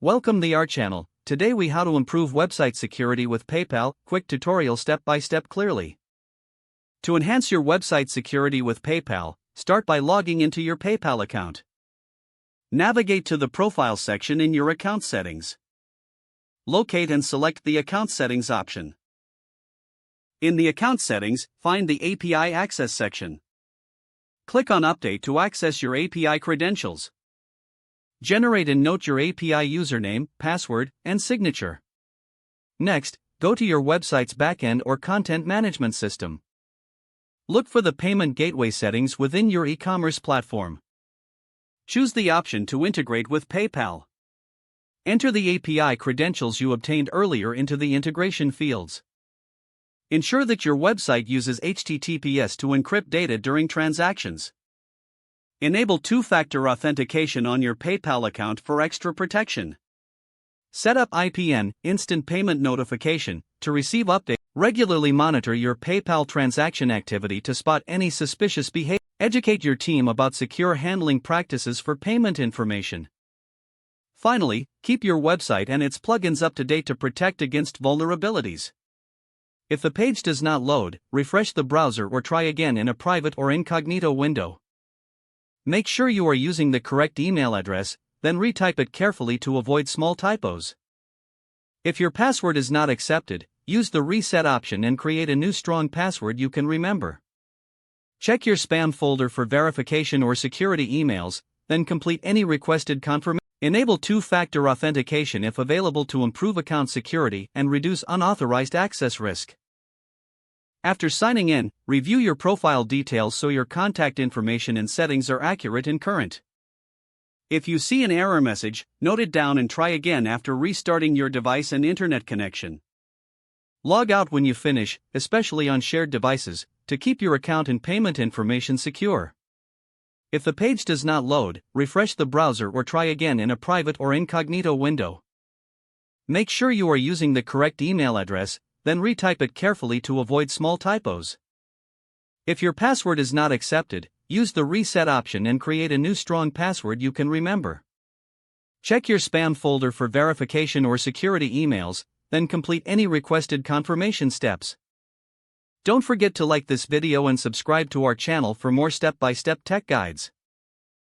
Welcome to our channel. Today we how to improve website security with PayPal, quick tutorial step by step clearly. To enhance your website security with PayPal, start by logging into your PayPal account. Navigate to the profile section in your account settings. Locate and select the account settings option. In the account settings, find the API access section. Click on Update to access your API credentials. Generate and note your API username, password, and signature. Next, go to your website's backend or content management system. Look for the payment gateway settings within your e-commerce platform. Choose the option to integrate with PayPal. Enter the API credentials you obtained earlier into the integration fields. Ensure that your website uses HTTPS to encrypt data during transactions. Enable two-factor authentication on your PayPal account for extra protection. Set up IPN, instant payment notification, to receive updates. Regularly monitor your PayPal transaction activity to spot any suspicious behavior. Educate your team about secure handling practices for payment information. Finally, keep your website and its plugins up to date to protect against vulnerabilities. If the page does not load, refresh the browser or try again in a private or incognito window. Make sure you are using the correct email address, then retype it carefully to avoid small typos. If your password is not accepted, use the reset option and create a new strong password you can remember. Check your spam folder for verification or security emails, then complete any requested confirmation. Enable two-factor authentication if available to improve account security and reduce unauthorized access risk. After signing in, review your profile details so your contact information and settings are accurate and current. If you see an error message, note it down and try again after restarting your device and internet connection. Log out when you finish, especially on shared devices, to keep your account and payment information secure. If the page does not load, refresh the browser or try again in a private or incognito window. Make sure you are using the correct email address, then retype it carefully to avoid small typos. If your password is not accepted, use the reset option and create a new strong password you can remember. Check your spam folder for verification or security emails, then complete any requested confirmation steps. Don't forget to like this video and subscribe to our channel for more step-by-step tech guides.